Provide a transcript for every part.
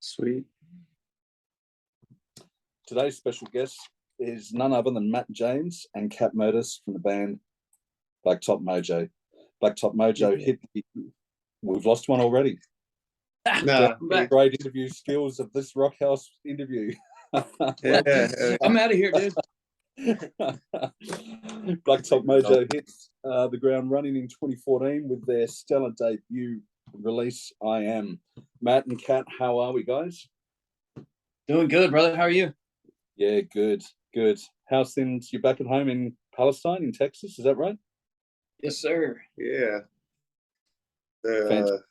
Sweet. Today's special guest is none other than Matt James and Catt Murtis from the band Blacktop Mojo. Blacktop Mojo hit we've lost one already. No, great interview skills of this rock house interview. I'm out of here, dude. Blacktop Mojo hits the ground running in 2014 with their stellar debut release, I Am. Matt and Catt, how are we, guys? Doing good, brother. How are you? Yeah, good. How's things? You're back at home in Palestine, in Texas, is that right? Yes, sir. Yeah. The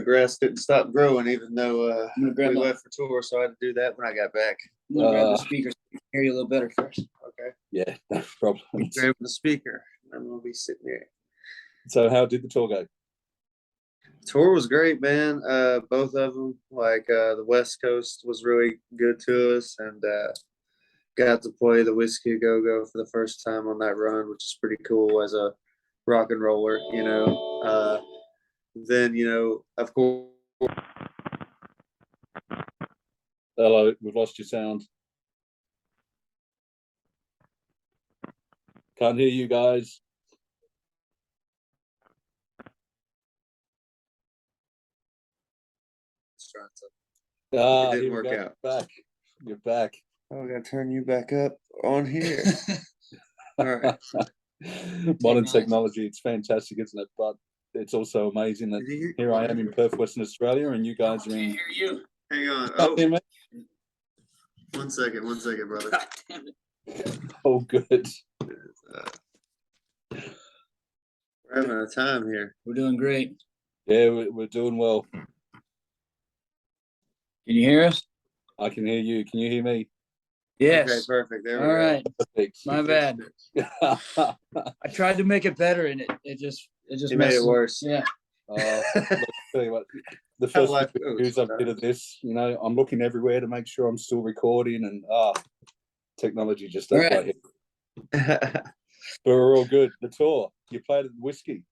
grass didn't stop growing, even though we left for tour, so I had to do that when I got back. I'm gonna grab the speaker so I can hear you a little better first. Okay. Yeah, no problem. Grab the speaker. I'm gonna be sitting there. So, how did the tour go? Tour was great, man. Both of them. The West Coast was really good to us, and got to play the Whiskey A Go Go for the first time on that run, which is pretty cool as a rock and roller, Then, of course. Hello, we've lost your sound. Can't hear you guys. It didn't work out. You're back. Oh, I gotta turn you back up on here. All right. Modern technology, it's fantastic, isn't it? But it's also amazing that here I am in Perth, Western Australia, and you guys are in. I can't hear you. Hang on. Oh. Oh. One second, brother. God damn it. Oh, good. We're having a time here. We're doing great. Yeah, we're doing well. Can you hear us? I can hear you. Can you hear me? Yes. Okay, perfect. There we All go. right. Perfect. My bad. I tried to make it better, and it just made it worse. Yeah. Look, tell you what, the first news I did of this, I'm looking everywhere to make sure I'm still recording, and technology just does right here. But we're all good. The tour, you played at the Whiskey.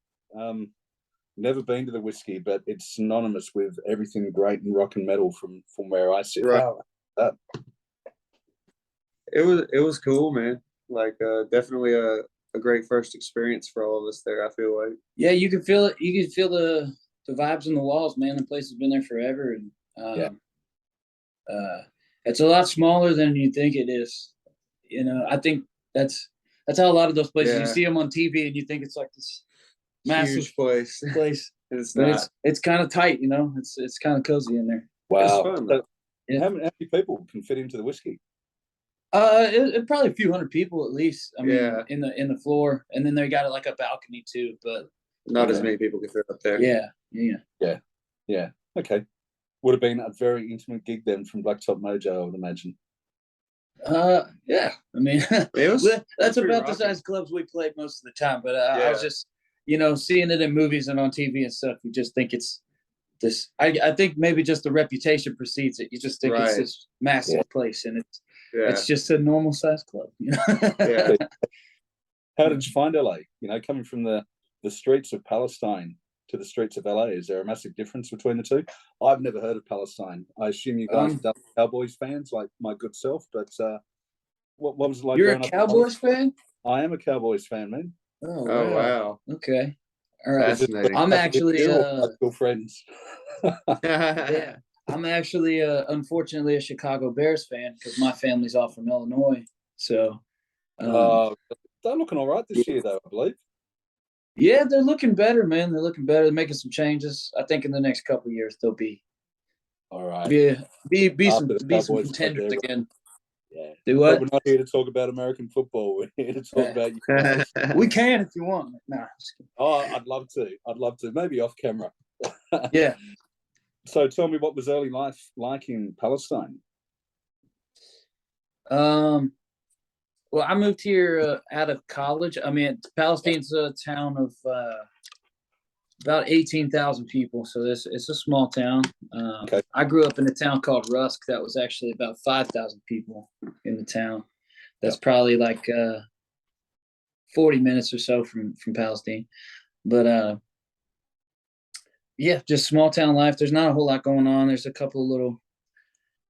Never been to the Whiskey, but it's synonymous with everything great in rock and metal from where I sit. Right. It was cool, man. Definitely a great first experience for all of us there, I feel like. Yeah, you can feel it. You can feel the vibes in the walls, man. The place has been there forever, and it's a lot smaller than you think it is. I think that's how a lot of those places you see them on TV, and you think it's like this massive huge place. It's not. It's kind of tight, It's kind of cozy in there. Wow. It's fun, So, how many people can fit into the Whiskey? It probably a few hundred people at least. I mean, in the floor, and then they got like a balcony too, but not as many people can fit up there. Yeah. Okay, would have been a very intimate gig then from Blacktop Mojo, I would imagine. Yeah. I mean, that's about the size clubs we played most of the time. But I was just, seeing it in movies and on TV and stuff. You just think it's this. I think maybe just the reputation precedes it. You just think it's this massive place, and it's just a normal size club. Yeah. How did you find LA? Coming from the streets of Palestine to the streets of LA, is there a massive difference between the two? I've never heard of Palestine. I assume you guys are Cowboys fans, like my good self. But what was it like? You're a Cowboys fan? I am a Cowboys fan, man. Oh wow. Okay. All right. Fascinating. I'm actually friends. Yeah. I'm actually unfortunately a Chicago Bears fan because my family's all from Illinois. So they're looking all right this year, though, I believe. Yeah, they're looking better, man. They're looking better. They're making some changes. I think in the next couple of years they'll be all right. Be some contenders again. Yeah. Do what? But we're not here to talk about American football. We're here to talk about you guys. We can if you want. No. I'd love to. Maybe off camera. Yeah. So tell me, what was early life like in Palestine? Well, I moved here out of college. I mean, Palestine's a town of about 18,000 people, so it's a small town. Okay. I grew up in a town called Rusk that was actually about 5,000 people in the town. That's probably like 40 minutes or so from Palestine. But yeah, just small town life. There's not a whole lot going on. There's a couple of little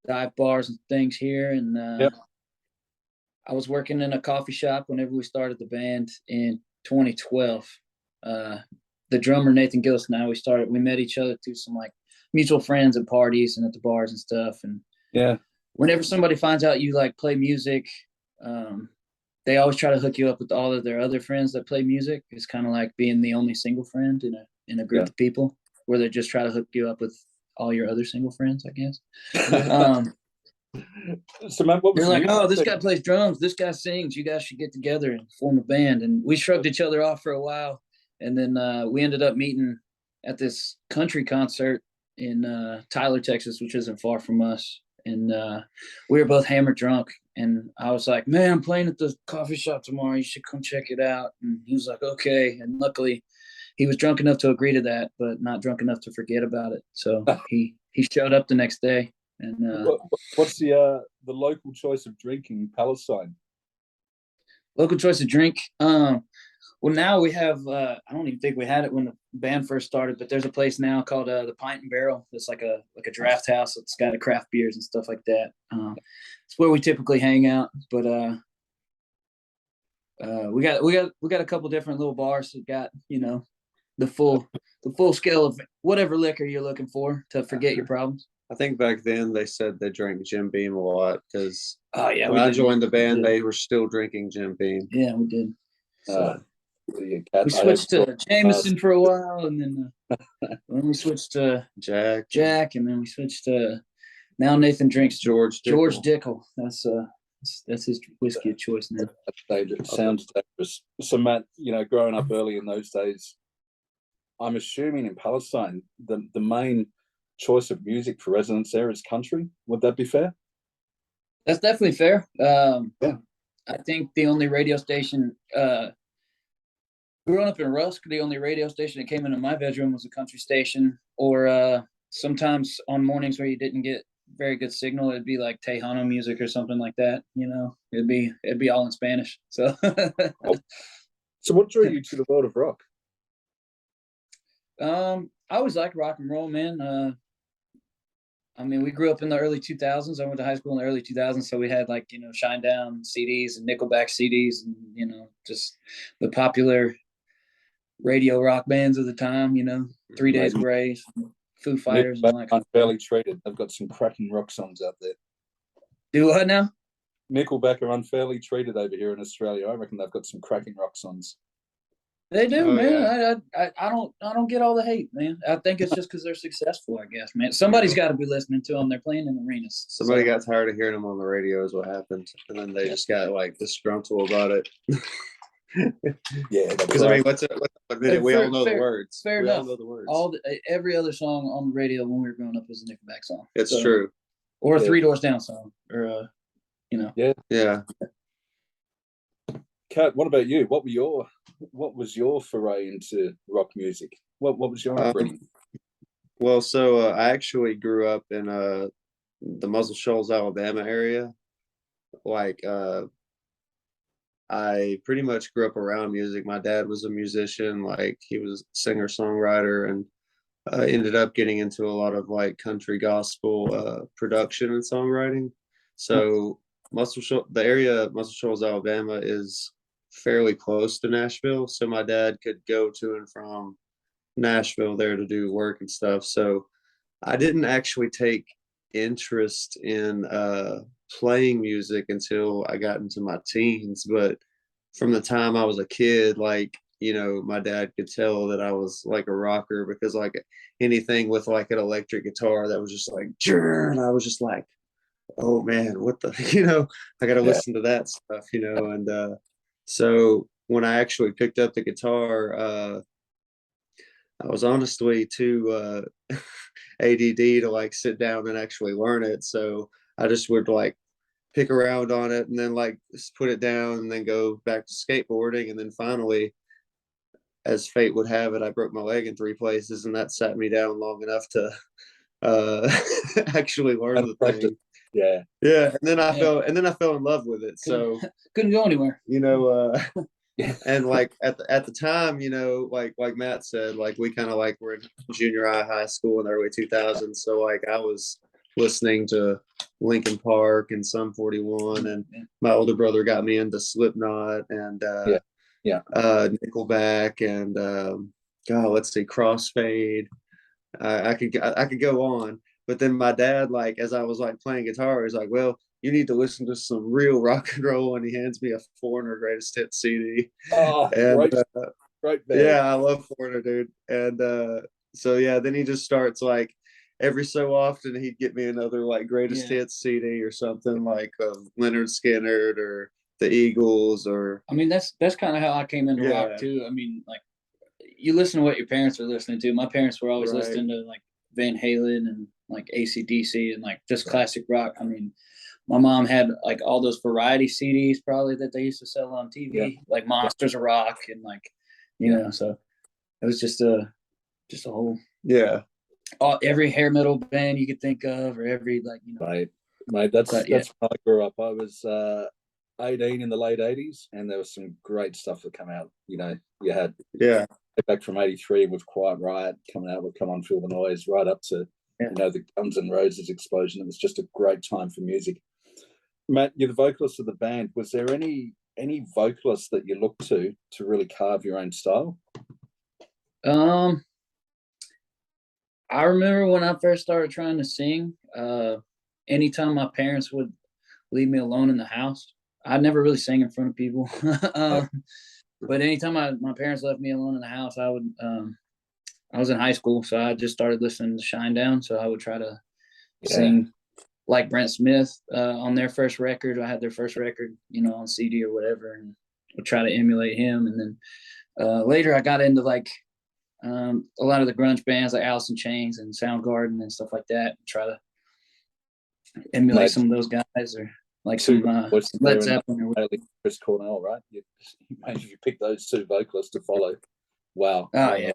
dive bars and things here. And I was working in a coffee shop whenever we started the band in 2012. The drummer, Nathan Gillis, and I, we met each other through some like mutual friends and parties and at the bars and stuff. And whenever somebody finds out you like play music, they always try to hook you up with all of their other friends that play music. It's kind of like being the only single friend in a group of people, where they just try to hook you up with all your other single friends, I guess. So Matt, they're like, oh, this guy plays drums, this guy sings, you guys should get together and form a band. And we shrugged each other off for a while, and then we ended up meeting at this country concert in Tyler, Texas, which isn't far from us. And we were both hammered drunk, and I was like, man, I'm playing at the coffee shop tomorrow, you should come check it out. And he was like, okay. And luckily he was drunk enough to agree to that, but not drunk enough to forget about it. So he showed up the next day. And what's the local choice of drinking in Palestine? Local choice of drink? Well, now we have, I don't even think we had it when the band first started, but there's a place now called the Pint and Barrel. It's like a draft house. It's got craft beers and stuff like that. It's where we typically hang out. But we got a couple different little bars that got, you know, the full scale of whatever liquor you're looking for to forget your problems. I think back then they said they drank Jim Beam a lot because when I did. joined the band, they were still drinking Jim Beam. Yeah, we did. So we switched to Jameson for a while, and then we switched to Jack, and then we switched to now Nathan drinks George Dickel. That's his whiskey of choice now. It sounds dangerous. So Matt, you know, growing up early in those days, I'm assuming in Palestine the main choice of music for residents there is country. Would that be fair? That's definitely fair. I think the only radio station growing up in Rusk, the only radio station that came into my bedroom was a country station, or sometimes on mornings where you didn't get very good signal, it'd be like Tejano music or something like that. You know, it'd be all in Spanish. So so what drew you to the world of rock? I always liked rock and roll, man. I mean, we grew up in the early 2000s. I went to high school in the early 2000s, so we had like, you know, Shinedown CDs and Nickelback CDs, and, you know, just the popular radio rock bands of the time, you know, 3 Days Grace, Foo Fighters. And all that. Unfairly Treated. They've got some cracking rock songs out there. Do what now? Nickelback are unfairly treated over here in Australia. I reckon they've got some cracking rock songs. They do, man. Yeah. I don't get all the hate, man. I think it's just because they're successful, I guess, man. Somebody's got to be listening to them. They're playing in arenas. Somebody got tired of hearing them on the radio is what happened, and then they just got like disgruntled about it. Yeah, because I mean, we all know the words. Fair enough. All know the words. Every other song on the radio when we were growing up was a Nickelback song. It's true. Or a Three Doors Down song, or you know. Yeah. Catt, what about you? What was your foray into rock music? What was your upbringing? Well, so I actually grew up in the Muscle Shoals, Alabama area. Like I pretty much grew up around music. My dad was a musician, like he was a singer-songwriter, and ended up getting into a lot of like country gospel production and songwriting. So the area of Muscle Shoals, Alabama is fairly close to Nashville, so my dad could go to and from Nashville there to do work and stuff. So I didn't actually take interest in playing music until I got into my teens, but from the time I was a kid, like, you know, my dad could tell that I was like a rocker, because like anything with like an electric guitar that was just like, and I was just like, oh man, what the, you know, I got to listen to that stuff, you know. And so when I actually picked up the guitar, I was honestly too ADD to like sit down and actually learn it. So I just would like pick around on it and then like just put it down and then go back to skateboarding. And then finally, as fate would have it, I broke my leg in 3 places, and that sat me down long enough to actually learn the thing. Yeah. And then I fell in love with it. So couldn't go anywhere. You know, And like at the time, you know, like Matt said, like we kind of like were in junior high school in the early 2000s. So like I was listening to Linkin Park and Sum 41, and my older brother got me into Slipknot and Nickelback and God, let's see, Crossfade. I could go on, but then my dad, like as I was like playing guitar, he's like, "Well, you need to listen to some real rock and roll," and he hands me a Foreigner Greatest Hits CD. Oh, and great band. Yeah, I love Foreigner, dude. And so yeah, then he just starts like every so often he'd get me another like greatest hits CD or something like Leonard Skinner or the Eagles or. I mean, that's kind of how I came into rock too. I mean, like you listen to what your parents are listening to. My parents were always listening to like Van Halen and like AC/DC and like just classic rock. I mean, my mom had like all those variety CDs probably that they used to sell on TV, like Monsters of Rock and like, you know, so it was just a whole every hair metal band you could think of, or every like, you know. Mate, that's when I grew up. I was 18 in the late 80s, and there was some great stuff that came out. You know, you had back from 83 with Quiet Riot coming out with Come On Feel the Noise, right up to you know the Guns N' Roses explosion. It was just a great time for music. Matt, you're the vocalist of the band. Was there any vocalist that you looked to really carve your own style? I remember when I first started trying to sing, anytime my parents would leave me alone in the house, I never really sang in front of people. But anytime my parents left me alone in the house, I would, I was in high school, so I just started listening to Shinedown. So I would try to sing like Brent Smith on their first record. I had their first record, you know, on CD or whatever, and would try to emulate him. And then later I got into like a lot of the grunge bands like Alice in Chains and Soundgarden and stuff like that, and try to emulate some of those guys, or like some Led Zeppelin or whatever. Chris Cornell, right? You pick those two vocalists to follow. Wow. Oh, yeah.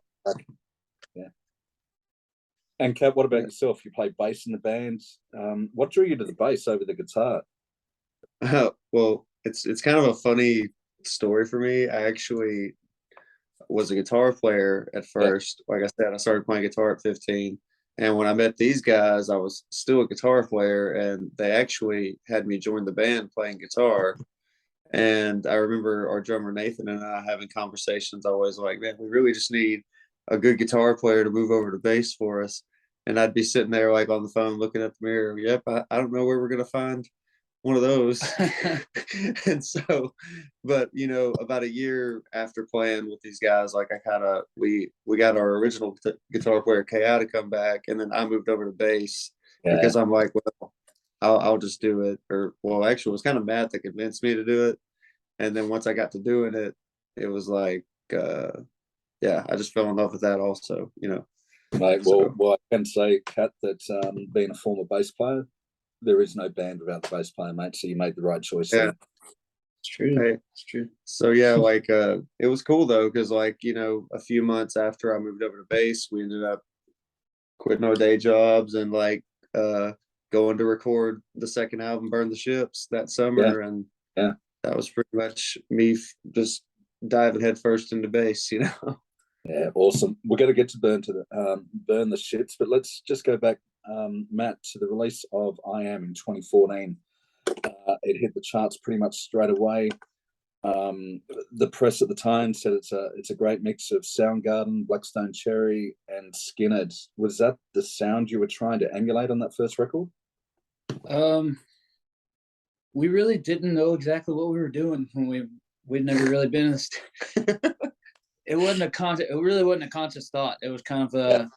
And Catt, what about yourself? You play bass in the band. What drew you to the bass over the guitar? Well, it's kind of a funny story for me. I actually was a guitar player at first. Like I said, I started playing guitar at 15. And when I met these guys, I was still a guitar player, and they actually had me join the band playing guitar. And I remember our drummer Nathan and I having conversations always like, man, we really just need a good guitar player to move over to bass for us. And I'd be sitting there like on the phone looking at the mirror. Yep, I don't know where we're gonna find one of those. And so, but you know, about a year after playing with these guys, like I kind of we got our original guitar player Catt to come back, and then I moved over to bass because I'm like, well, I'll just do it. Or well, actually, it was kind of Matt that convinced me to do it. And then once I got to doing it, it was like, I just fell in love with that also, you know. Mate, well, I can say, Catt, that being a former bass player, there is no band without the bass player, mate. So you made the right choice. Yeah, it's true. Right. It's true. So yeah, like it was cool though, because like, you know, a few months after I moved over to bass, we ended up quitting our day jobs and like going to record the second album, Burn the Ships, that summer. And that was pretty much me just diving headfirst into bass, you know. Yeah, awesome. We're going to get to Burn the Ships, but let's just go back, Matt, to the release of I Am in 2014. It hit the charts pretty much straight away. The press at the time said it's a great mix of Soundgarden, Blackstone Cherry, and Skinner. Was that the sound you were trying to emulate on that first record? We really didn't know exactly what we were doing when we'd never really been in this. It really wasn't a conscious thought. It was kind of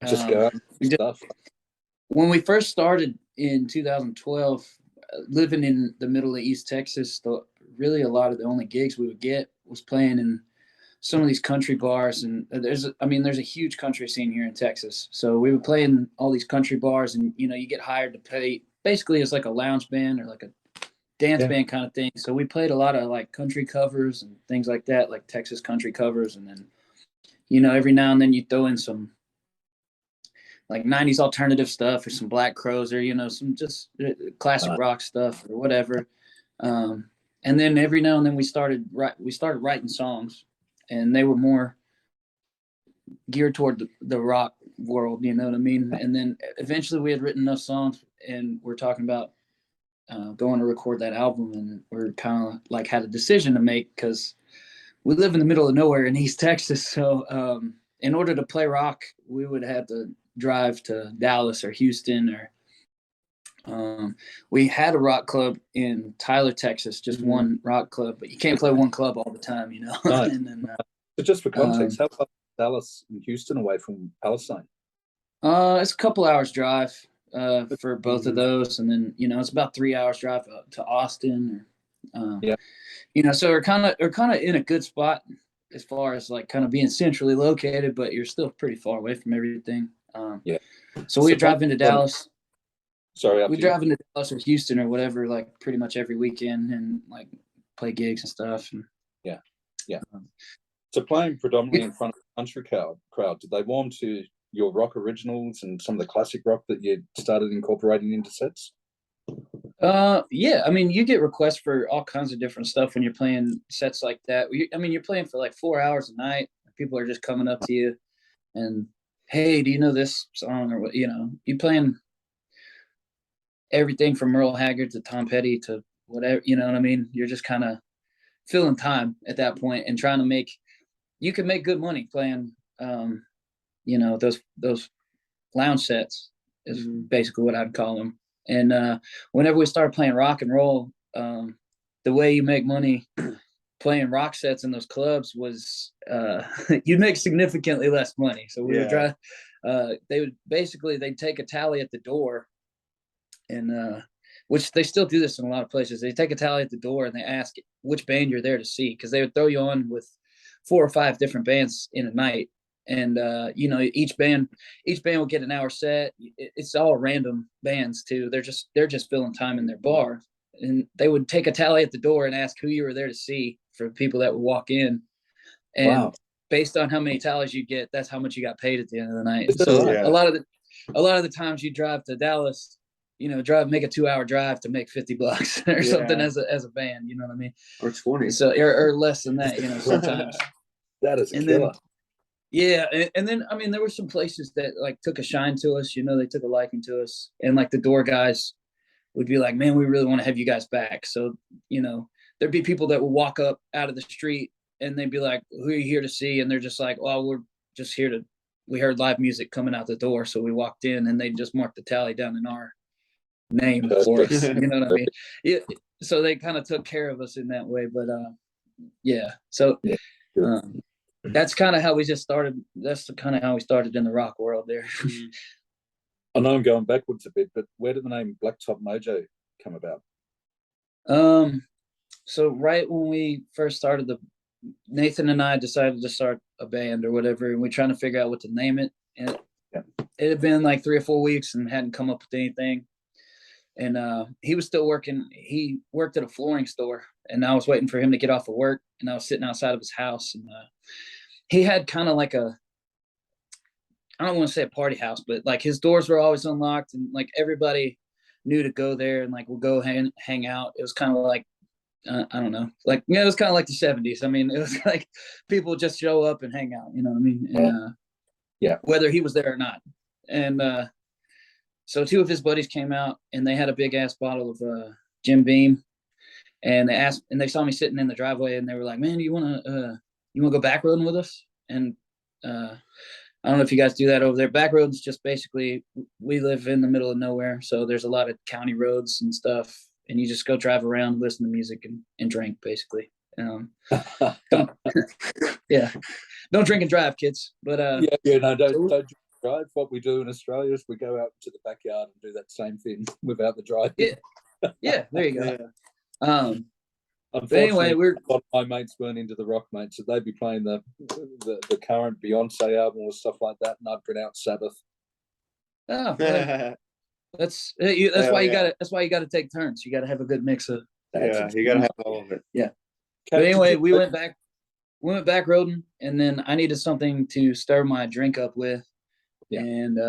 just go out and stuff. When we first started in 2012, living in the middle of East Texas, really a lot of the only gigs we would get was playing in some of these country bars. And there's a huge country scene here in Texas. So we would play in all these country bars, and you know, you get hired to play basically as like a lounge band or like a dance band kind of thing. So we played a lot of like country covers and things like that, like Texas country covers. And then, you know, every now and then you throw in some like 90s alternative stuff or some Black Crowes or, you know, some just classic rock stuff or whatever. And then every now and then we started writing songs, and they were more geared toward the rock world, you know what I mean? And then eventually we had written enough songs, and we're talking about going to record that album, and we're kind of like had a decision to make, because we live in the middle of nowhere in East Texas. So in order to play rock, we would have to drive to Dallas or Houston, or we had a rock club in Tyler, Texas, just one rock club, but you can't play one club all the time, you know. Right. And then, but just for context, how far is Dallas and Houston away from Palestine? It's a couple hours drive for both of those, and then it's about 3 hours drive up to Austin. So we're kind of in a good spot as far as like kind of being centrally located, but you're still pretty far away from everything. So we drive into Dallas. We drive into Dallas or Houston or whatever, like pretty much every weekend, and like play gigs and stuff. And so playing predominantly in front of the country crowd, did they warm to your rock originals and some of the classic rock that you started incorporating into sets? Yeah, I mean, you get requests for all kinds of different stuff when you're playing sets like that. I mean, you're playing for like 4 hours a night. People are just coming up to you and, hey, do you know this song? Or what, you playing everything from Merle Haggard to Tom Petty to whatever, you know what I mean? You're just kind of filling time at that point and trying to you can make good money playing, those lounge sets is basically what I'd call them. And whenever we started playing rock and roll, the way you make money playing rock sets in those clubs was you'd make significantly less money. So we would they'd take a tally at the door, and which they still do this in a lot of places. They take a tally at the door and they ask which band you're there to see, because they would throw you on with 4 or 5 different bands in a night. And each band will get an hour set. It's all random bands too. They're just filling time in their bar, and they would take a tally at the door and ask who you were there to see for people that would walk in. And based on how many tallies you get, that's how much you got paid at the end of the night. So a lot of the times you drive to Dallas, make a 2-hour drive to make $50 or something as a band, you know what I mean? Or 20. So or less than that, sometimes. That is a killer. And then I mean, there were some places that like took a shine to us, they took a liking to us, and like the door guys would be like, man, we really want to have you guys back. So there'd be people that would walk up out of the street and they'd be like, who are you here to see? And they're just like, well, we're just here we heard live music coming out the door, so we walked in, and they just marked the tally down in our name for us. You know what I mean? Yeah. So they kind of took care of us in that way. But that's kind of how we just started. That's kind of how we started in the rock world there. I know I'm going backwards a bit, but where did the name Blacktop Mojo come about? So right when we first started, Nathan and I decided to start a band or whatever, and we're trying to figure out what to name it. And it had been like 3 or 4 weeks and hadn't come up with anything. And he was still working. He worked at a flooring store, and I was waiting for him to get off of work, and I was sitting outside of his house, and he had kind of like I don't want to say a party house, but like his doors were always unlocked, and like everybody knew to go there, and like we'll go hang out. It was kind of like, I don't know, like, it was kind of like the 70s. I mean, it was like people just show up and hang out, you know what I mean? And, whether he was there or not. And so 2 of his buddies came out, and they had a big ass bottle of Jim Beam, and they saw me sitting in the driveway, and they were like, man, you want to go back roading with us? And I don't know if you guys do that over there. Back roads, just basically, we live in the middle of nowhere, so there's a lot of county roads and stuff, and you just go drive around, listen to music, and drink, basically. Don't drink and drive, kids. But don't drive. What we do in Australia is we go out to the backyard and do that same thing without the driving. Yeah, there you go. Yeah. Unfortunately, anyway, a lot of my mates weren't into the rock, mate, so they'd be playing the current Beyonce album or stuff like that, and I'd pronounce Sabbath. Oh, well, that's why you got to take turns. You got to have a good mix of. You got to have all of it. Yeah. But anyway, we went back roading, and then I needed something to stir my drink up with, and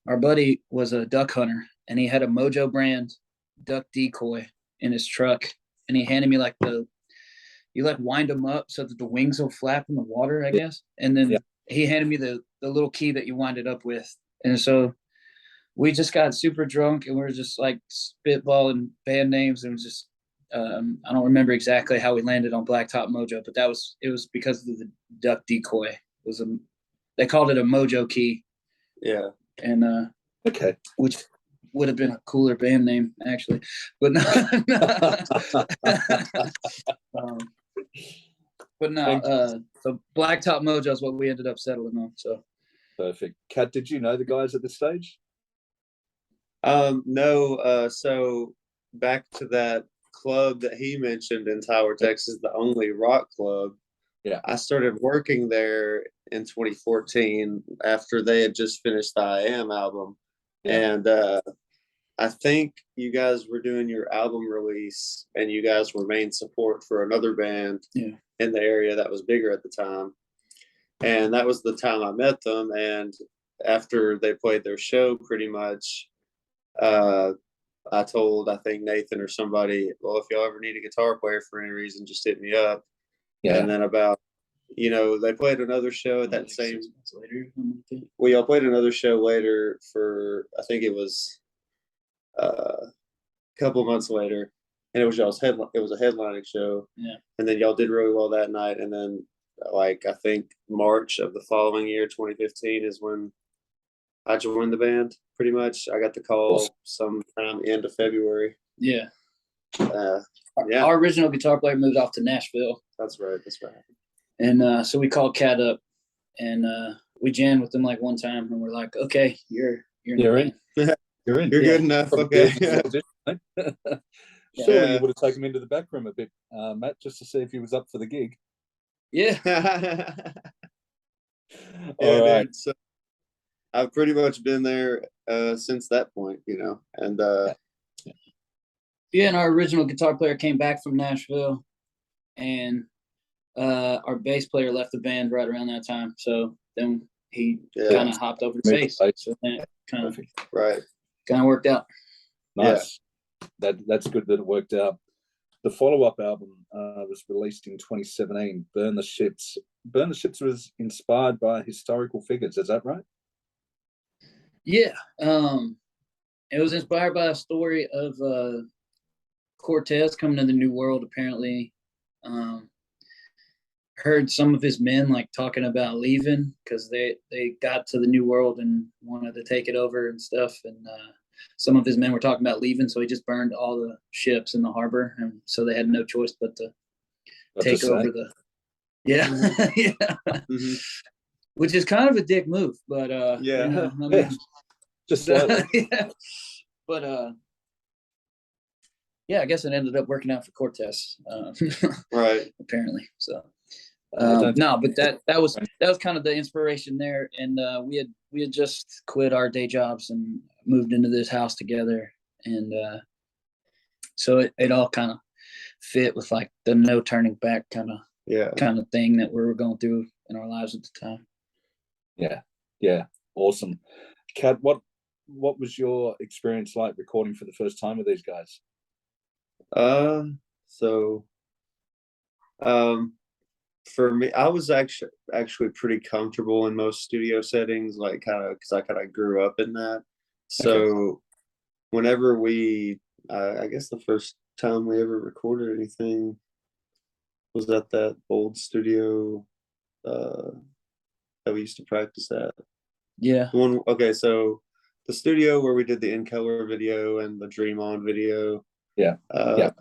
our buddy was a duck hunter, and he had a Mojo brand duck decoy in his truck, and he handed me like you like wind them up so that the wings will flap in the water, I guess. And then he handed me the little key that you wind it up with. And so we just got super drunk and we were just like spitballing band names, and just I don't remember exactly how we landed on Blacktop Mojo, but it was because of the duck decoy. They called it a Mojo key. Yeah. And okay, which would have been a cooler band name actually, but no. So Blacktop Mojo is what we ended up settling on. So perfect. Catt, did you know the guys at this stage? No. So back to that club that he mentioned in Tower, Texas, the only rock club. Yeah. I started working there in 2014 after they had just finished the I Am album. Yeah. And I think you guys were doing your album release and you guys were main support for another band in the area that was bigger at the time. And that was the time I met them. And after they played their show, pretty much, I told, I think Nathan or somebody, well, if y'all ever need a guitar player for any reason, just hit me up. Yeah. And then about, they played another show at that same. 6 months later. Well, y'all played another show later for, I think it was a couple months later, and it was y'all's it was a headlining show. Yeah. And then y'all did really well that night. And then, like, I think March of the following year, 2015, is when I joined the band. Pretty much, I got the call sometime end of February. Yeah. Our original guitar player moved off to Nashville. That's right. And so we called Catt up, and we jammed with him like one time, and we're like, "Okay, you're in. You're in. You're good enough. Okay." Sure, you would have taken him into the back room a bit, Matt, just to see if he was up for the gig. Yeah. All right. Dude, so I've pretty much been there since that point, and and our original guitar player came back from Nashville, and our bass player left the band right around that time. So then he kind of hopped over to bass. So that kind of worked out. Nice. Yeah. That's good that it worked out. The follow-up album was released in 2017. Burn the Ships. Burn the Ships was inspired by historical figures. Is that right? Yeah. It was inspired by a story of Cortez coming to the New World, apparently. Heard some of his men like talking about leaving because they got to the New World and wanted to take it over and stuff. And some of his men were talking about leaving, so he just burned all the ships in the harbor. And so they had no choice but to take over the. Yeah. Yeah. Mm-hmm. Which is kind of a dick move, but just slightly. Yeah. But I guess it ended up working out for Cortez, right? Apparently, so no, but that was kind of the inspiration there, and we had just quit our day jobs and moved into this house together, and so it all kind of fit with like the no turning back kind of thing that we were going through in our lives at the time. Yeah, awesome. Catt, what was your experience like recording for the first time with these guys? For me, I was actually pretty comfortable in most studio settings, like kind of because I kind of grew up in that. So whenever I guess the first time we ever recorded anything was at that old studio that we used to practice at. Yeah. So the studio where we did the In Color video and the Dream On video. That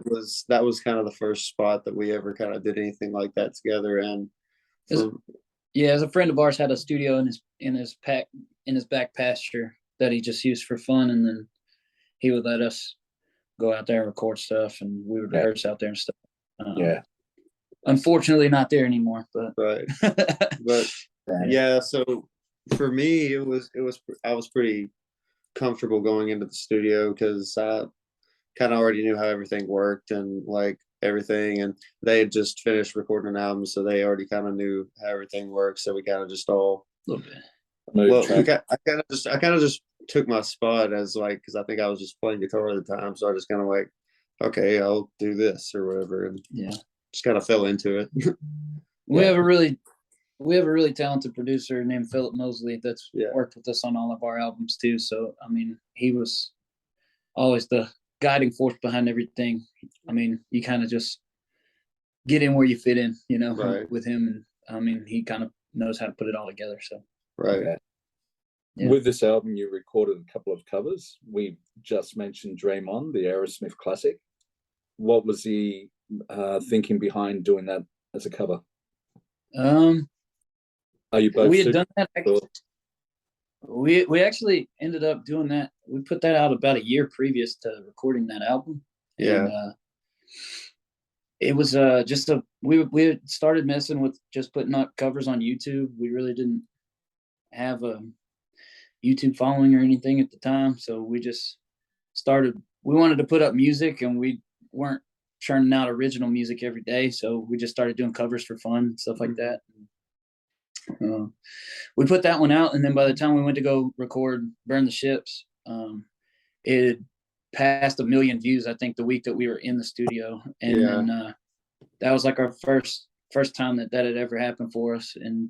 was kind of the first spot that we ever kind of did anything like that together. And as a friend of ours had a studio in his back pasture that he just used for fun, and then he would let us go out there and record stuff, and we would rehearse out there and stuff. Unfortunately, not there anymore, but right. But so for me, I was pretty comfortable going into the studio because I kind of already knew how everything worked and like everything, and they had just finished recording an album, so they already kind of knew how everything works. So we kind of just all a little bit. I kind of just took my spot as like, because I think I was just playing guitar at the time, so I just kind of like, okay, I'll do this or whatever, and just kind of fell into it. We have a really talented producer named Philip Mosley that's worked with us on all of our albums too. So I mean, he was always the guiding force behind everything. I mean, you kind of just get in where you fit in, you know, with him, and I mean, he kind of knows how to put it all together. So with this album, you recorded a couple of covers. We just mentioned Dream On, the Aerosmith classic. What was the thinking behind doing that as a cover? Are you both? We had done that. We actually ended up doing that. We put that out about a year previous to recording that album. Yeah. And, it was just we had started messing with just putting up covers on YouTube. We really didn't have a YouTube following or anything at the time, so we just started. We wanted to put up music, and we weren't churning out original music every day, so we just started doing covers for fun, stuff like that. We put that one out, and then by the time we went to go record Burn the Ships, it passed 1 million views, I think, the week that we were in the studio. And then that was like our first time that had ever happened for us. And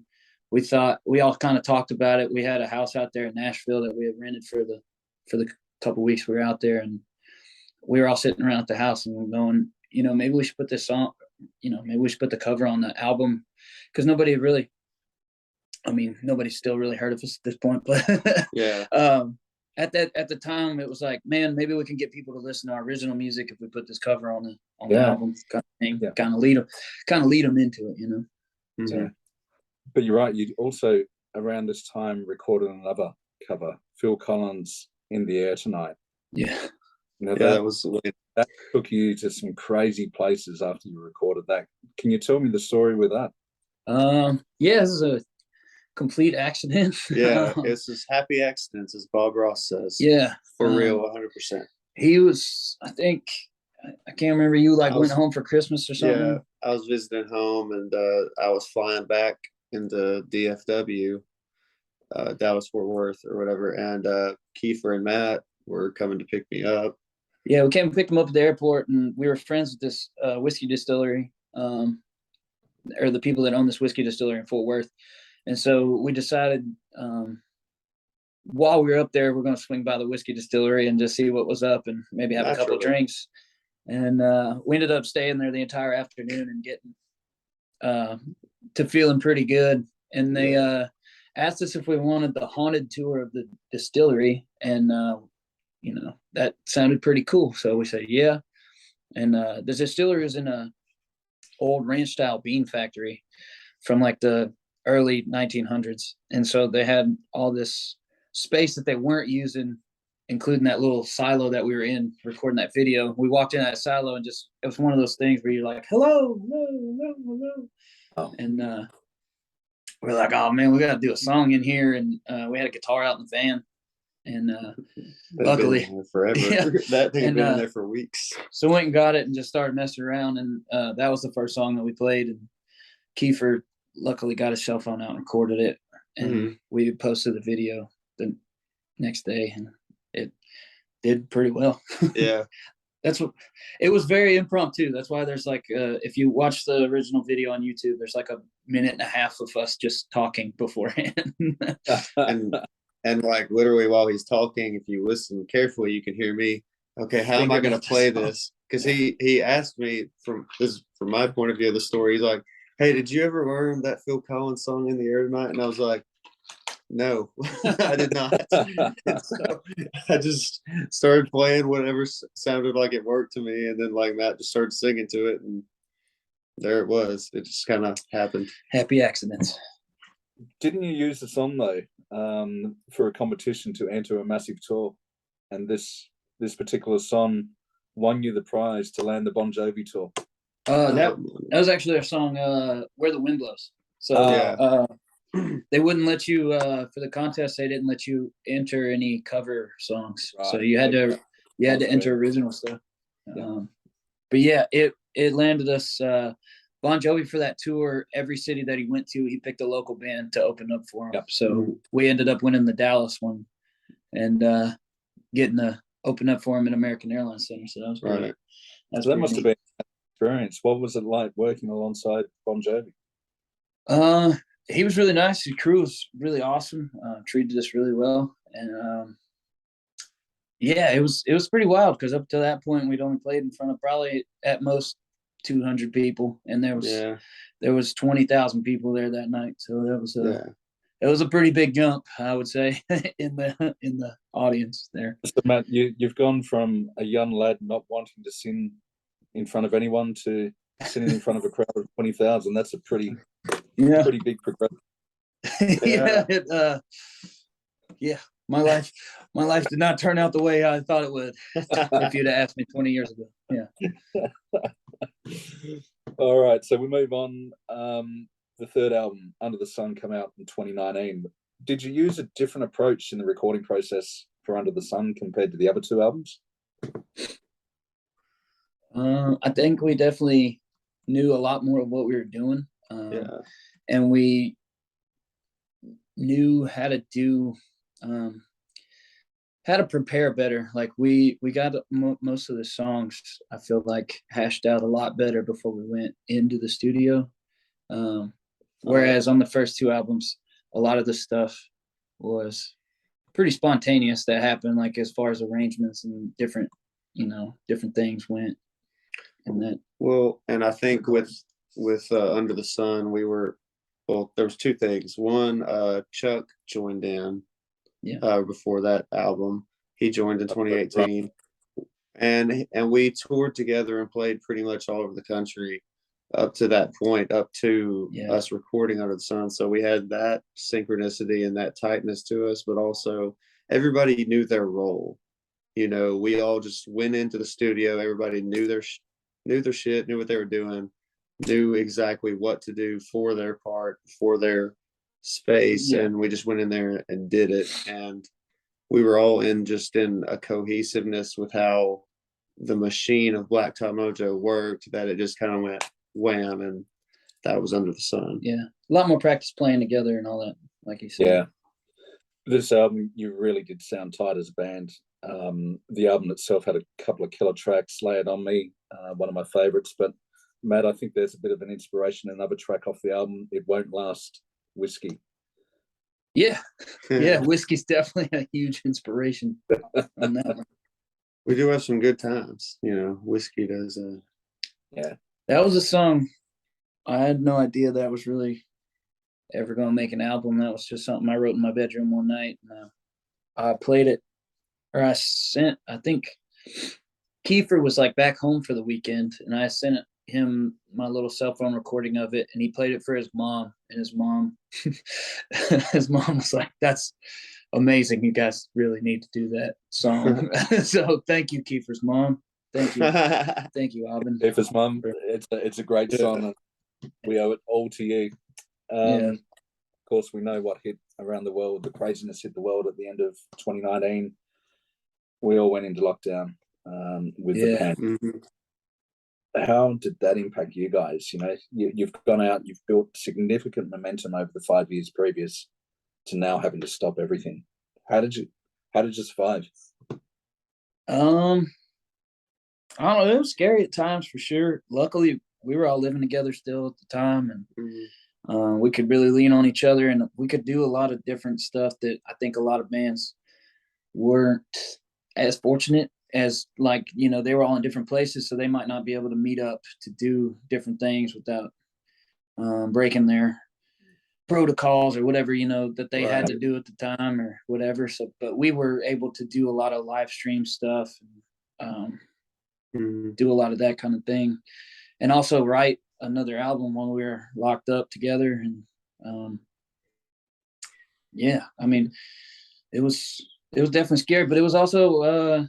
we all kind of talked about it. We had a house out there in Nashville that we had rented for the couple weeks we were out there, and we were all sitting around at the house and we were going, you know, maybe we should put this song, you know, maybe we should put the cover on the album, because nobody's still really heard of us at this point, but at the time it was like, man, maybe we can get people to listen to our original music if we put this cover on the album, kind of thing, kind of lead them into it, you know. Mm-hmm. So, but you're right, you also around this time recorded another cover, Phil Collins, In the Air Tonight. That took you to some crazy places after you recorded that. Can you tell me the story with that? This is a complete accident. It's just happy accidents, as Bob Ross says. For real, 100%. He was, I think, I can't remember, you went home for Christmas or something. Yeah, I was visiting home, and I was flying back into DFW, Dallas Fort Worth or whatever, and Kiefer and Matt were coming to pick me up. Yeah, we came and picked them up at the airport, and we were friends with this whiskey distillery, or the people that own this whiskey distillery in Fort Worth. And so we decided while we were up there, we're going to swing by the whiskey distillery and just see what was up and maybe have a couple of drinks. And we ended up staying there the entire afternoon and getting to feeling pretty good. And they asked us if we wanted the haunted tour of the distillery. And, you know, that sounded pretty cool. So we said, yeah. And the distillery was in a old ranch style bean factory from like the early 1900s. And so they had all this space that they weren't using, including that little silo that we were in recording that video. We walked in that silo and just, it was one of those things where you're like, hello, hello, hello, hello. Oh. And we're like, oh man, we got to do a song in here. And we had a guitar out in the van. And luckily, been forever. That thing had been in there for weeks. So went and got it and just started messing around. And that was the first song that we played. And Kiefer luckily got his cell phone out and recorded it. And we posted the video the next day, and it did pretty well. Yeah. That's what it was, very impromptu. That's why there's like if you watch the original video on YouTube, there's like 1.5 minutes of us just talking beforehand. and like literally while he's talking, if you listen carefully, you can hear me. Okay, how am I going to play this? Because he asked me from my point of view of the story. He's like, hey, did you ever learn that Phil Collins song In the Air Tonight? And I was like, no, I did not. So I just started playing whatever sounded like it worked to me. And then like Matt just started singing to it. And there it was. It just kind of happened. Happy accidents. Didn't you use the song though for a competition to enter a massive tour? And this particular song won you the prize to land the Bon Jovi tour. That was actually our song, Where the Wind Blows. So they wouldn't let you for the contest. They didn't let you enter any cover songs. Right. So you had to enter original stuff. Yeah. But yeah, it landed us Bon Jovi for that tour. Every city that he went to, he picked a local band to open up for him. Yep. So we ended up winning the Dallas one, and getting to open up for him at American Airlines Center. So that was great. Right. So that must have been an experience. What was it like working alongside Bon Jovi? He was really nice. His crew was really awesome. Treated us really well, and yeah, it was pretty wild because up to that point we'd only played in front of probably at most 200 people, and there was 20,000 people there that night. So that was it was a pretty big jump, I would say, in the audience there. So Matt, you've gone from a young lad not wanting to sing in front of anyone to singing in front of a crowd of 20,000. That's a pretty big progression. Yeah, my life did not turn out the way I thought it would if you'd have asked me 20 years ago. Yeah. All right, so we move on. The third album, Under the Sun, came out in 2019. Did you use a different approach in the recording process for Under the Sun compared to the other two albums? I think we definitely knew a lot more of what we were doing. And we knew how to do, how to prepare better. Like we got most of the songs, I feel like, hashed out a lot better before we went into the studio. Whereas on the first two albums, a lot of the stuff was pretty spontaneous that happened, like as far as arrangements and different things went. And that. Well, and I think with Under the Sun, there was two things. One, Chuck joined in before that album. He joined in 2018, and we toured together and played pretty much all over the country up to that point, up to us recording Under the Sun. So we had that synchronicity and that tightness to us, but also everybody knew their role. We all just went into the studio. Everybody knew their shit, knew what they were doing, knew exactly what to do for their part, for their space, and we just went in there and did it. And we were all in a cohesiveness with how the machine of Blacktop Mojo worked, that it just kind of went wham, and that was Under the Sun. Yeah, a lot more practice playing together and all that, like you said. Yeah, this album, you really did sound tight as a band. The album itself had a couple of killer tracks. Lay It On Me, one of my favorites. But Matt, I think there's a bit of an inspiration, another track off the album, It Won't Last, Whiskey. Yeah, Whiskey's definitely a huge inspiration on that one. We do have some good times, Whiskey does. That was a song I had no idea that was really ever going to make an album. That was just something I wrote in my bedroom one night. And I played it, or I think Kiefer was like back home for the weekend, and I sent him my little cell phone recording of it, and he played it for his mom, and his mom was like, "That's amazing. You guys really need to do that song." So thank you, Kiefer's mom. Thank you, Alvin. Kiefer's mom. It's a great song. We owe it all to you. Of course, we know what hit around the world. The craziness hit the world at the end of 2019. We all went into lockdown with the pandemic. Mm-hmm. How did that impact you guys? You've gone out, you've built significant momentum over the 5 years previous to now having to stop everything. How did you survive? I don't know. It was scary at times for sure. Luckily, we were all living together still at the time, and we could really lean on each other, and we could do a lot of different stuff that I think a lot of bands weren't as fortunate as, like, they were all in different places, so they might not be able to meet up to do different things without breaking their protocols or whatever, that they had to do at the time or whatever. So, but we were able to do a lot of live stream stuff, do a lot of that kind of thing, and also write another album while we were locked up together. And I mean, it was definitely scary, but it was also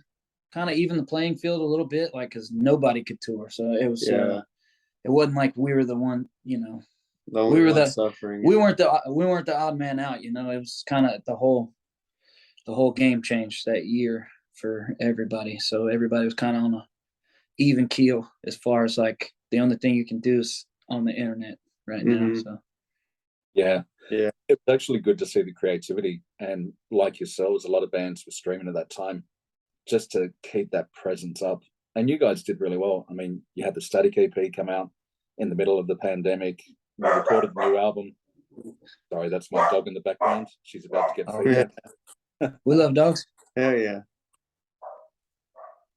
kind of even the playing field a little bit, like, because nobody could tour, so it was it wasn't like we were the one, we were the suffering. We weren't the odd man out. It was kind of the whole game changed that year for everybody, so everybody was kind of on a even keel as far as, like, the only thing you can do is on the internet right now. So Yeah. Yeah. It was actually good to see the creativity. And like yourselves, a lot of bands were streaming at that time just to keep that presence up. And you guys did really well. I mean, you had the Static EP come out in the middle of the pandemic. We recorded the new album. Sorry, that's my dog in the background. She's about to get feedback. Yeah. We love dogs. Hell yeah.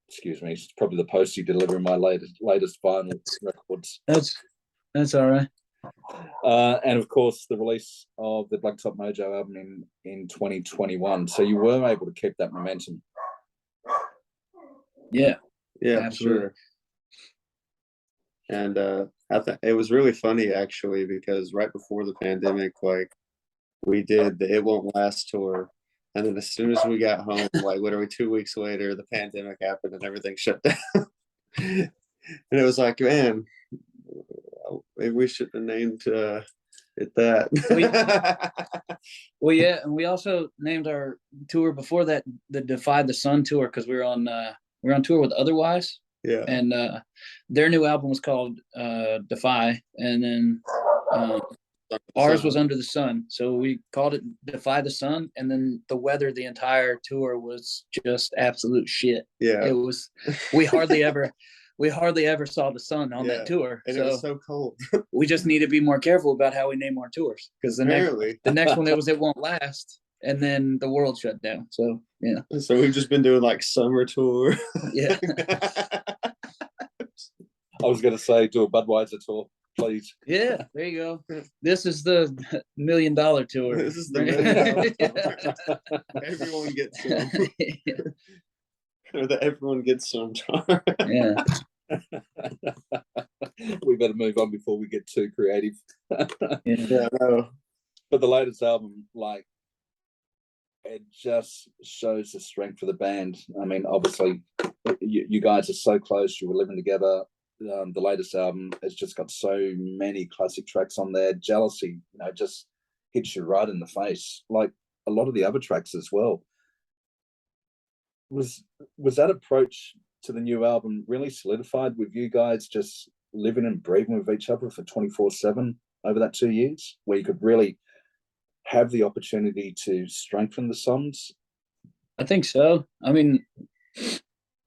Excuse me. It's probably the postie delivering my latest vinyl records. That's all right. And of course, the release of the Blacktop Mojo album in 2021. So you were able to keep that momentum. Yeah, absolutely. Sure. And I think it was really funny actually, because right before the pandemic, like we did the It Won't Last tour, and then as soon as we got home, like literally 2 weeks later, the pandemic happened and everything shut down. And it was like, man, maybe we should have named it that. Well, yeah, and we also named our tour before that the Defy the Sun tour, because we were on tour with Otherwise. Yeah. And their new album was called Defy, and then ours was Under the Sun. So we called it Defy the Sun, and then the weather the entire tour was just absolute shit. Yeah. It was we hardly ever saw the sun on that tour. And it was so cold. We just need to be more careful about how we name our tours, because the next one it Won't Last, and then the world shut down. So yeah. So we've just been doing like summer tour. Yeah. I was going to say do a Budweiser tour, please. Yeah, there you go. This is the $1 million tour. This is the $1 million tour. Everyone gets some. Or that everyone gets some. Yeah. We better move on before we get too creative. Yeah, no. But the latest album, like, it just shows the strength of the band. I mean, obviously, you guys are so close. You were living together. The latest album has just got so many classic tracks on there. Jealousy, just hits you right in the face, like a lot of the other tracks as well. Was that approach to the new album really solidified with you guys just living and breathing with each other for 24/7 over that 2 years, where you could really have the opportunity to strengthen the songs? I think so. I mean,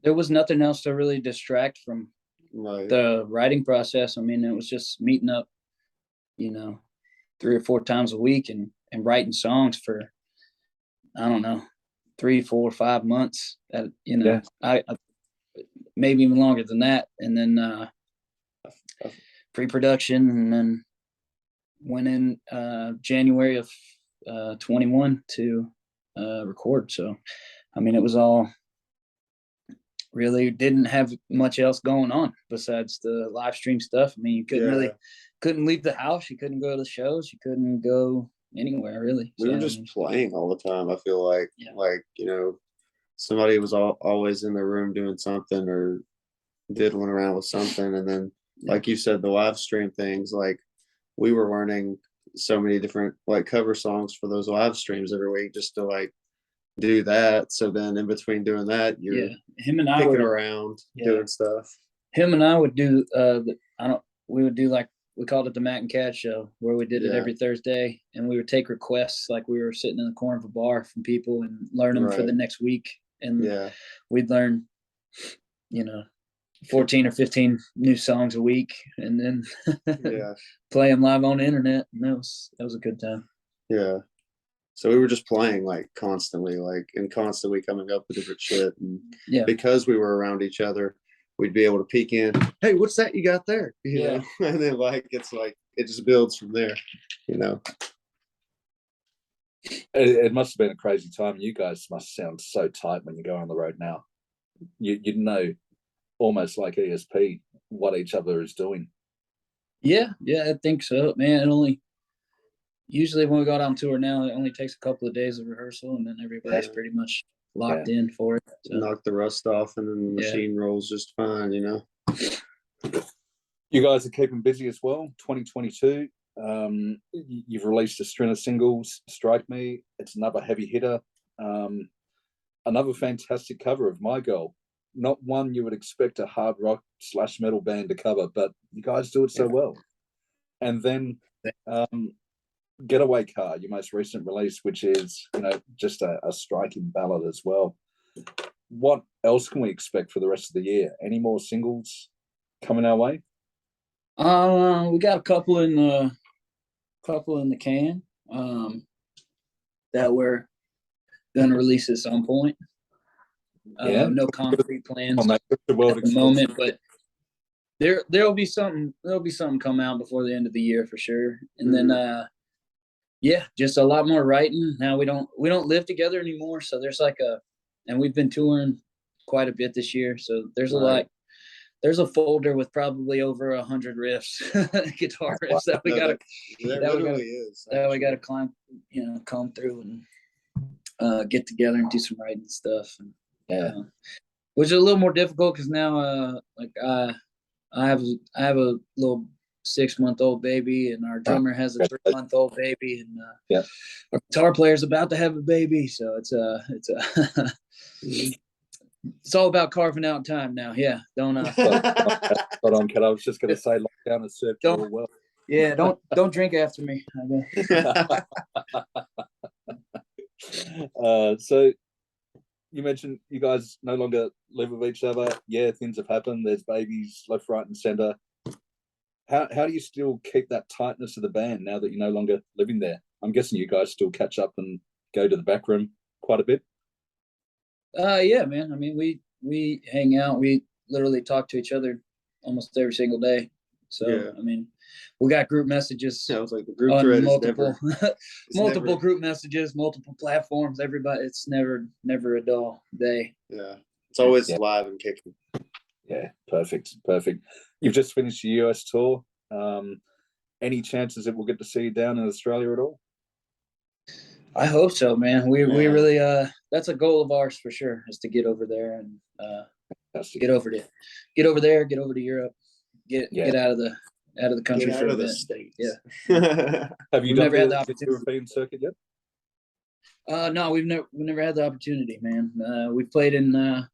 there was nothing else to really distract from the writing process. I mean, it was just meeting up, 3 or 4 times a week and writing songs for, I don't know, 3, 4, 5 months. I maybe even longer than that, and then pre-production, and then went in January of 21 to record. So, I mean, it was all really didn't have much else going on besides the live stream stuff. I mean, you couldn't leave the house. You couldn't go to the shows. You couldn't go anywhere really. We were just playing all the time. I feel like, somebody was always in the room doing something or diddling around with something. And then, like you said, the live stream things, like we were learning so many different like cover songs for those live streams every week just to like do that. So then in between doing that, you're him and I kicking around doing stuff. Him and I would do we would do like, we called it the Matt and Catt show, where we did it every Thursday, and we would take requests, like we were sitting in the corner of a bar from people and learn them for the next week. And we'd learn, 14 or 15 new songs a week, and then play them live on the internet. And that was a good time. Yeah. So we were just playing like constantly, and constantly coming up with different shit. And because we were around each other, we'd be able to peek in. Hey, what's that you got there? You know? And then it just builds from there. It must have been a crazy time. You guys must sound so tight when you go on the road now. You know, almost like ESP, what each other is doing. Yeah, I think so, man. Usually when we go out on tour now, it only takes a couple of days of rehearsal, and then everybody's pretty much locked in for it. So. Knock the rust off, and then the machine rolls just fine, You guys are keeping busy as well. 2022, you've released a string of singles. Strike Me, it's another heavy hitter. Another fantastic cover of My Girl. Not one you would expect a hard rock / metal band to cover, but you guys do it so well. And then Getaway Car, your most recent release, which is, just a striking ballad as well. What else can we expect for the rest of the year? Any more singles coming our way? We got a couple in the can that we're gonna release at some point. No concrete plans at the moment, but there'll be something come out before the end of the year for sure. And then just a lot more writing. Now we don't live together anymore, so there's and we've been touring quite a bit this year, so there's a lot. There's a folder with probably over 100 riffs, guitar riffs that we gotta comb through and get together and do some writing stuff. And, which is a little more difficult because now, I have a little 6-month-old baby, and our drummer has a 3-month-old baby, and our guitar player's about to have a baby, so it's it's all about carving out time now. Yeah, don't. Hold on, Catt. I was just going to say, lockdown has served you well. Yeah, don't drink after me. So you mentioned you guys no longer live with each other. Yeah, things have happened. There's babies left, right, and center. How do you still keep that tightness of the band now that you're no longer living there? I'm guessing you guys still catch up and go to the back room quite a bit. Yeah, man. I mean, we hang out. We literally talk to each other almost every single day. So I mean, we got group messages. Yeah, it was like the group thread multiple group messages, multiple platforms. Everybody, it's never a dull day. Yeah, it's always live and kicking. Yeah, perfect. You've just finished your US tour. Any chances that we'll get to see you down in Australia at all? I hope so, man. We really that's a goal of ours for sure, is to get over there and get over there, get over to Europe, get out of the country, get out of the States. Yeah. Have you never had the European circuit yet? No, we've never had the opportunity, man. We've played in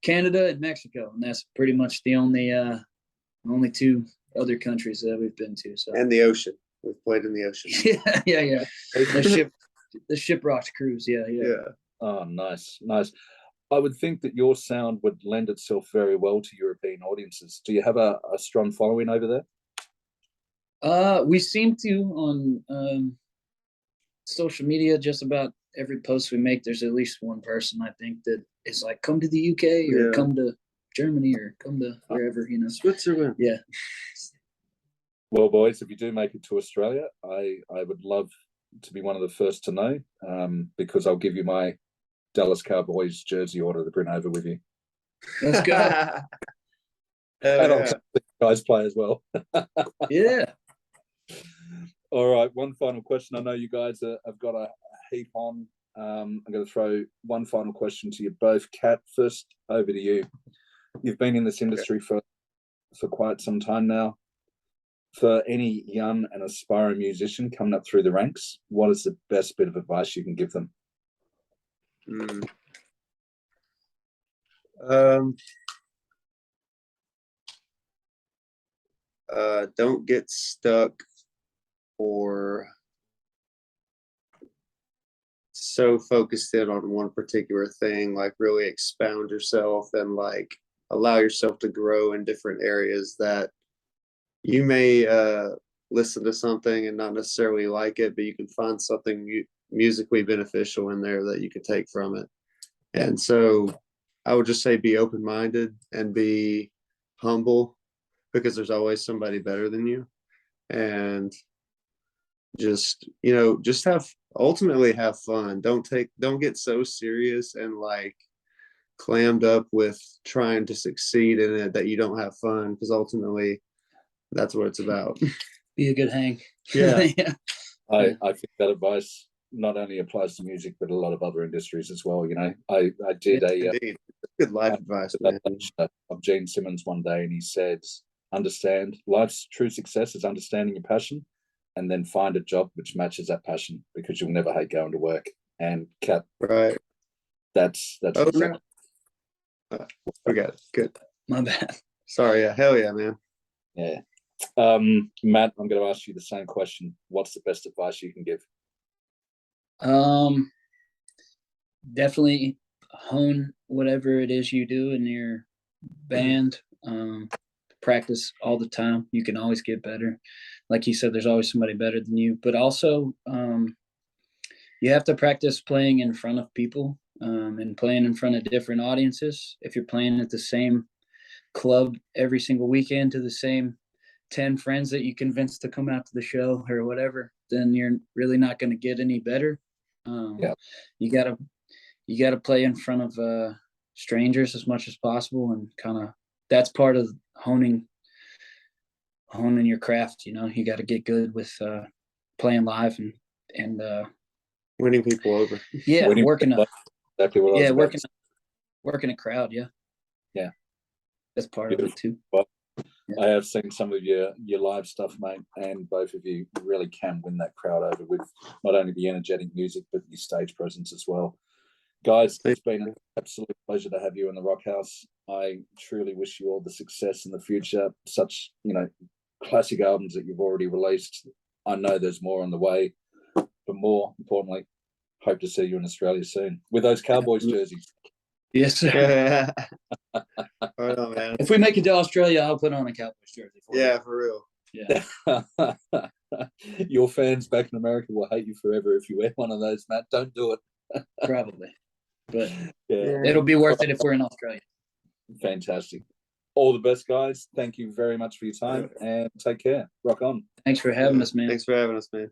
Canada and Mexico, and that's pretty much the only two other countries that we've been to. So, and the ocean. We've played in the ocean. Yeah. The Shiprocked cruise. Yeah. Oh, nice. I would think that your sound would lend itself very well to European audiences. Do you have a strong following over there? We seem to on social media. Just about every post we make, there's at least one person, I think, that is like, come to the UK or come to Germany or come to wherever, Switzerland. Yeah. Well, boys, if you do make it to Australia, I would love to be one of the first to know, because I'll give you my Dallas Cowboys jersey order to bring over with you. Let's go. And I'll take the guys play as well. Yeah. All right, one final question. I know you guys have got a heap on. I'm going to throw one final question to you both. Catt, first over to you. You've been in this industry for quite some time now. For any young and aspiring musician coming up through the ranks, what is the best bit of advice you can give them? Don't get stuck or so focused in on one particular thing. Like, really expound yourself and like allow yourself to grow in different areas. That you may listen to something and not necessarily like it, but you can find something musically beneficial in there that you can take from it. And so I would just say be open-minded and be humble, because there's always somebody better than you. And just ultimately have fun. Don't get so serious and like clammed up with trying to succeed in it that you don't have fun, because ultimately that's what it's about. Be a good hang. Yeah. I think that advice not only applies to music, but a lot of other industries as well. I did good life advice, man. Of Gene Simmons one day, and he said, understand life's true success is understanding your passion, and then find a job which matches that passion, because you'll never hate going to work. And Catt, right, that's okay. Forget it. Good. My bad. Sorry. Yeah, hell yeah, man. Yeah. Matt, I'm going to ask you the same question. What's the best advice you can give? Definitely hone whatever it is you do in your band. Practice all the time. You can always get better. Like you said, there's always somebody better than you, but also you have to practice playing in front of people, and playing in front of different audiences. If you're playing at the same club every single weekend to the same 10 friends that you convinced to come out to the show or whatever, then you're really not going to get any better. You gotta play in front of strangers as much as possible, and kind of that's part of honing your craft. You got to get good with playing live and winning people over. Yeah, working exactly what I was working a crowd. Yeah, that's part of it too. But I have seen some of your live stuff, mate, and both of you really can win that crowd over with not only the energetic music but your stage presence as well. Guys, it's been an absolute pleasure to have you in the Rock House. I truly wish you all the success in the future. Such, classic albums that you've already released. I know there's more on the way, but more importantly, hope to see you in Australia soon with those Cowboys jerseys. Yes, sir. Right on, man. If we make it to Australia, I'll put on a Cowboys jersey for you. For real. Yeah. Your fans back in America will hate you forever if you wear one of those, Matt. Don't do it. Probably. But it'll be worth it if we're in Australia. Fantastic. All the best, guys. Thank you very much for your time, and take care. Rock on. Thanks for having us, man. Thanks for having us, man.